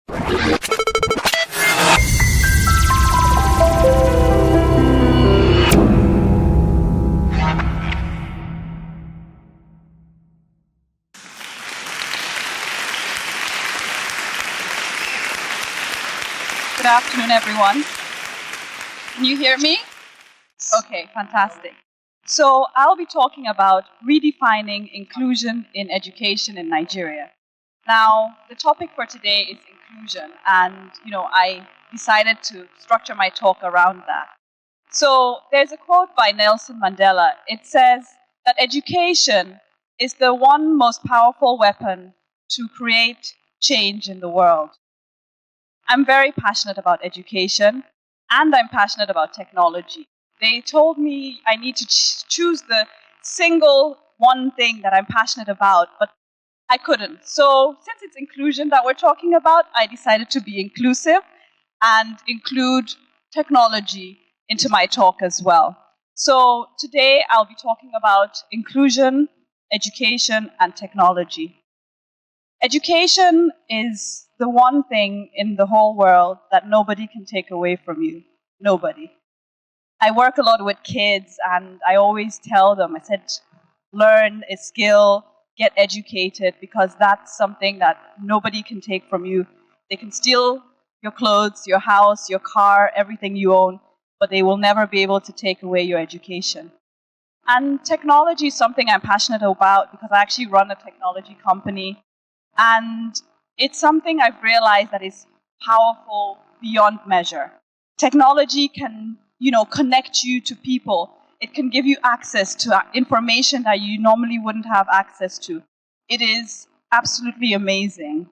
Good afternoon, everyone. Can you hear me? Okay, fantastic. So I'll be talking about redefining inclusion in education in Nigeria. Now, the topic for today is inclusion, and I decided to structure my talk around that. So there's a quote by Nelson Mandela. It says that education is the one most powerful weapon to create change in the world. I'm very passionate about education, and I'm passionate about technology. They told me I need to choose the single one thing that I'm passionate about, but I couldn't. So since it's inclusion that we're talking about, I decided to be inclusive and include technology into my talk as well. So today I'll be talking about inclusion, education, and technology. Education is the one thing in the whole world that nobody can take away from you. Nobody. I work a lot with kids, and I always tell them, I said, learn a skill, get educated, because that's something that nobody can take from you. They can steal your clothes, your house, your car, everything you own, but they will never be able to take away your education. And technology is something I'm passionate about because I actually run a technology company, and it's something I've realized that is powerful beyond measure. Technology can, connect you to people. It can give you access to information that you normally wouldn't have access to. It is absolutely amazing.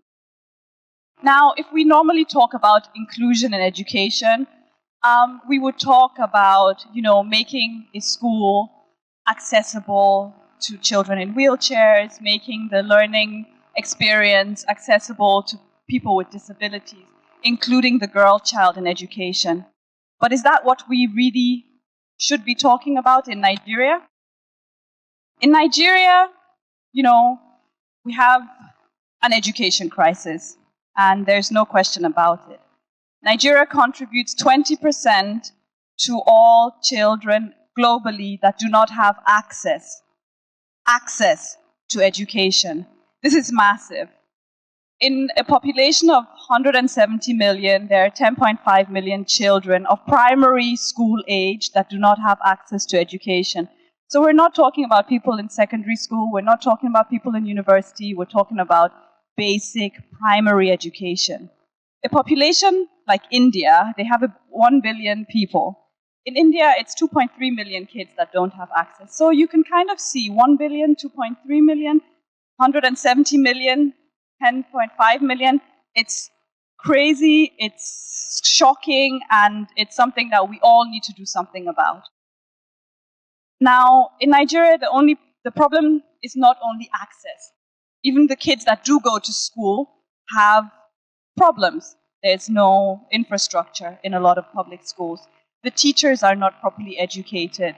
Now, if we normally talk about inclusion in education, we would talk about, making a school accessible to children in wheelchairs, making the learning experience accessible to people with disabilities, including the girl child in education. But is that what we really should be talking about in Nigeria? In Nigeria, we have an education crisis, and there's no question about it. Nigeria contributes 20% to all children globally that do not have access to education. This is massive. In a population of 170 million, there are 10.5 million children of primary school age that do not have access to education. So we're not talking about people in secondary school, we're not talking about people in university, we're talking about basic primary education. A population like India, they have 1 billion people. In India, it's 2.3 million kids that don't have access. So you can kind of see 1 billion, 2.3 million, 170 million, 10.5 million. It's crazy, it's shocking, and it's something that we all need to do something about. Now, in Nigeria, the problem is not only access. Even the kids that do go to school have problems. There's no infrastructure in a lot of public schools. The teachers are not properly educated.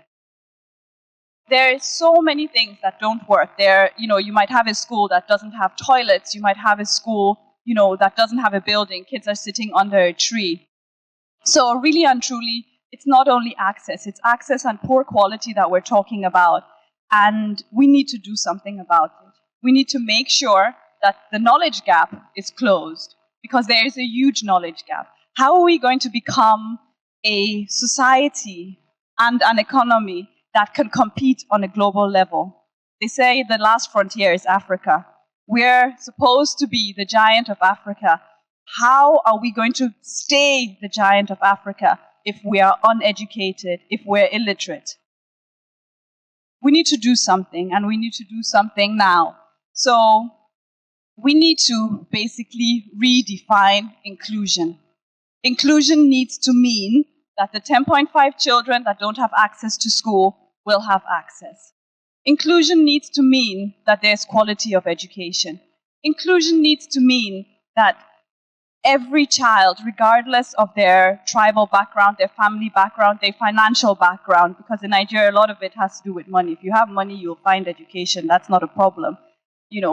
There are so many things that don't work. You might have a school that doesn't have toilets. You might have a school, that doesn't have a building. Kids are sitting under a tree. So really and truly, it's not only access. It's access and poor quality that we're talking about. And we need to do something about it. We need to make sure that the knowledge gap is closed, because there is a huge knowledge gap. How are we going to become a society and an economy that can compete on a global level? They say the last frontier is Africa. We're supposed to be the giant of Africa. How are we going to stay the giant of Africa if we are uneducated, if we're illiterate? We need to do something, and we need to do something now. So we need to basically redefine inclusion. Inclusion needs to mean that the 10.5 children that don't have access to school will have access. Inclusion needs to mean that there's quality of education. Inclusion needs to mean that every child, regardless of their tribal background, their family background, their financial background, because in Nigeria, a lot of it has to do with money. If you have money, you'll find education. That's not a problem.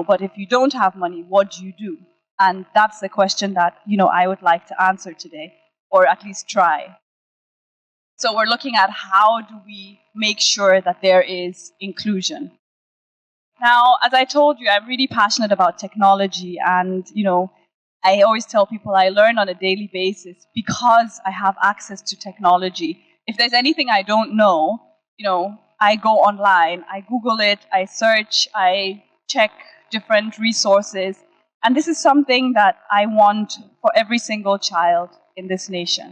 But if you don't have money, what do you do? And that's the question that, I would like to answer today, or at least try. So we're looking at how do we make sure that there is inclusion. Now, as I told you, I'm really passionate about technology, and, I always tell people I learn on a daily basis because I have access to technology. If there's anything I don't know, I go online, I Google it, I search, I check different resources. And this is something that I want for every single child in this nation.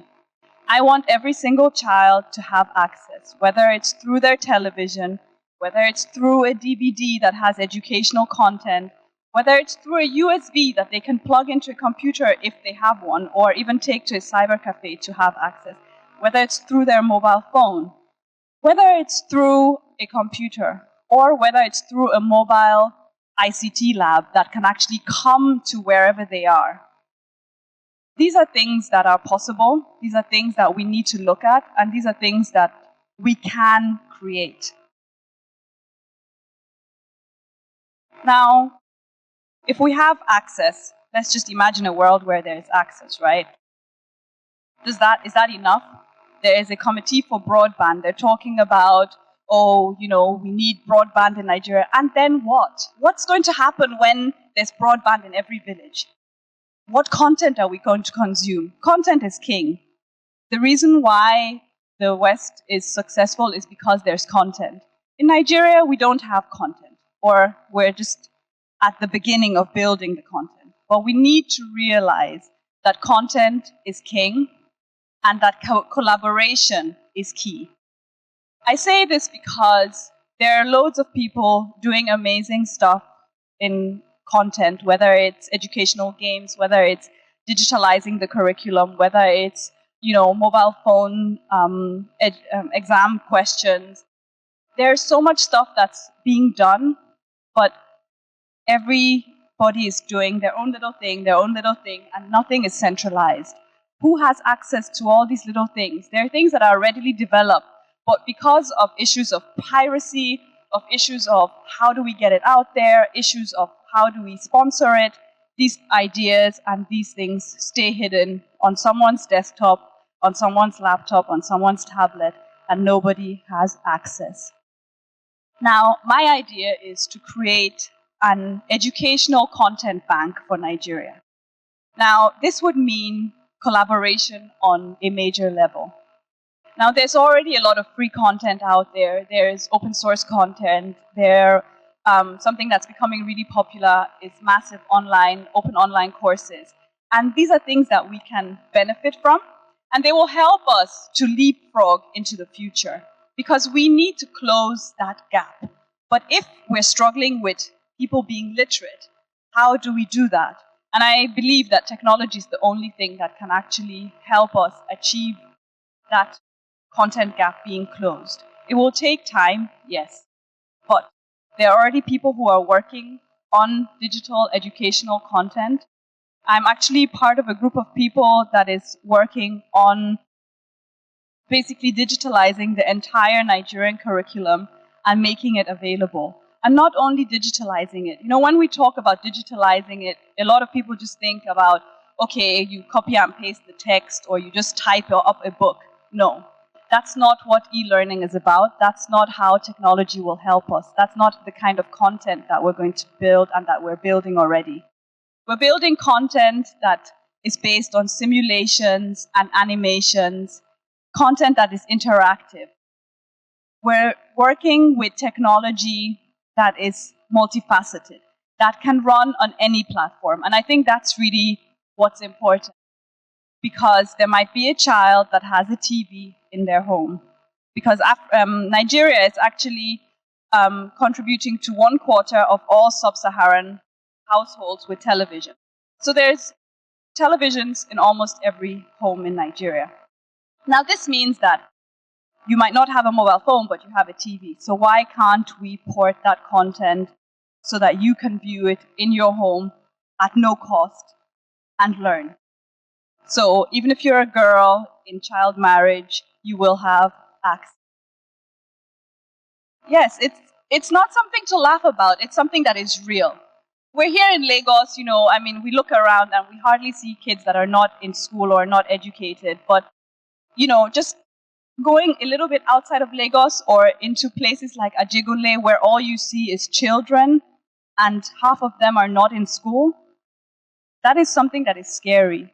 I want every single child to have access, whether it's through their television, whether it's through a DVD that has educational content, whether it's through a USB that they can plug into a computer if they have one, or even take to a cyber cafe to have access, whether it's through their mobile phone, whether it's through a computer, or whether it's through a mobile ICT lab that can actually come to wherever they are. These are things that are possible, these are things that we need to look at, and these are things that we can create. Now, if we have access, let's just imagine a world where there's access, right? Is that enough? There is a committee for broadband. They're talking about, we need broadband in Nigeria. And then what? What's going to happen when there's broadband in every village? What content are we going to consume? Content is king. The reason why the West is successful is because there's content. In Nigeria, we don't have content, or we're just at the beginning of building the content. But we need to realize that content is king and that collaboration is key. I say this because there are loads of people doing amazing stuff in content, whether it's educational games, whether it's digitalizing the curriculum, whether it's mobile phone exam questions. There's so much stuff that's being done, but everybody is doing their own little thing, and nothing is centralized. Who has access to all these little things? There are things that are readily developed, but because of issues of piracy, of issues of how do we get it out there, issues of how do we sponsor it, these ideas and these things stay hidden on someone's desktop, on someone's laptop, on someone's tablet, and nobody has access. Now, my idea is to create an educational content bank for Nigeria. Now, this would mean collaboration on a major level. Now, there's already a lot of free content out there. There's open source content. Something that's becoming really popular is massive open online courses. And these are things that we can benefit from, and they will help us to leapfrog into the future, because we need to close that gap. But if we're struggling with people being literate, how do we do that? And I believe that technology is the only thing that can actually help us achieve that content gap being closed. It will take time, yes, but there are already people who are working on digital educational content. I'm actually part of a group of people that is working on basically digitalizing the entire Nigerian curriculum and making it available. And not only digitalizing it. When we talk about digitalizing it, a lot of people just think about, okay, you copy and paste the text, or you just type up a book. No, that's not what e-learning is about. That's not how technology will help us. That's not the kind of content that we're going to build and that we're building already. We're building content that is based on simulations and animations, content that is interactive. We're working with technology that is multifaceted, that can run on any platform. And I think that's really what's important, because there might be a child that has a TV in their home. Because Nigeria is actually contributing to 1/4 of all sub-Saharan households with television. So there's televisions in almost every home in Nigeria. Now, this means that you might not have a mobile phone, but you have a TV. So why can't we port that content so that you can view it in your home at no cost and learn? So even if you're a girl in child marriage, you will have access. Yes, it's not something to laugh about. It's something that is real. we're here in Lagos, I mean, we look around and we hardly see kids that are not in school or not educated. But, just going a little bit outside of Lagos or into places like Ajigule, where all you see is children and half of them are not in school, that is something that is scary.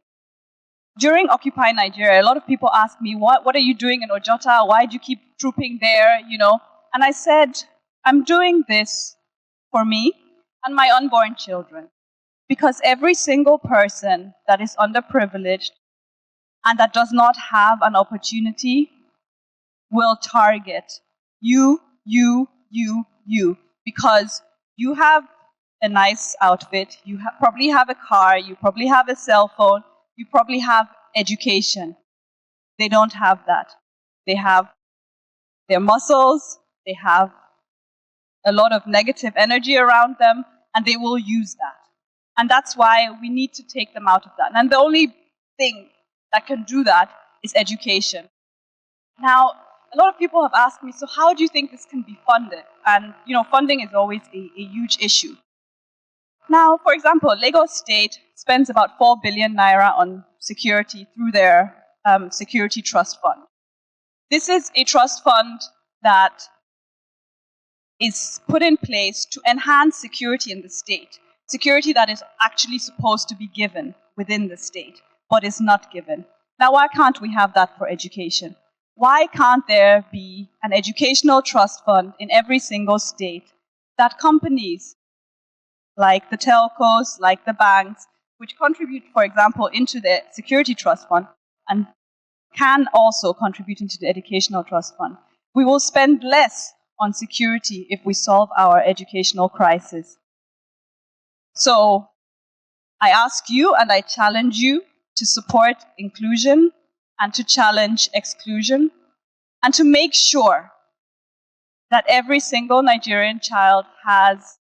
During Occupy Nigeria, a lot of people ask me, what are you doing in Ojota? Why do you keep trooping there? And I said, I'm doing this for me and my unborn children. Because every single person that is underprivileged and that does not have an opportunity will target you. Because you have a nice outfit, you probably have a car, you probably have a cell phone, you probably have education. They don't have that. They have their muscles, they have a lot of negative energy around them, and they will use that. And that's why we need to take them out of that. And the only thing that can do that is education. Now, a lot of people have asked me, so how do you think this can be funded? And, funding is always a huge issue. Now, for example, Lagos State spends about 4 billion naira on security through their security trust fund. This is a trust fund that is put in place to enhance security in the state. Security that is actually supposed to be given within the state, but is not given. Now, why can't we have that for education? Why can't there be an educational trust fund in every single state that companies like the telcos, like the banks, which contribute, for example, into the security trust fund and can also contribute into the educational trust fund. We will spend less on security if we solve our educational crisis. So I ask you and I challenge you to support inclusion and to challenge exclusion and to make sure that every single Nigerian child has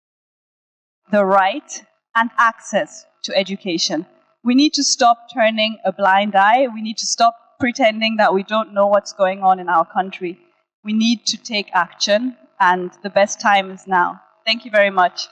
the right and access to education. We need to stop turning a blind eye. We need to stop pretending that we don't know what's going on in our country. We need to take action, and the best time is now. Thank you very much.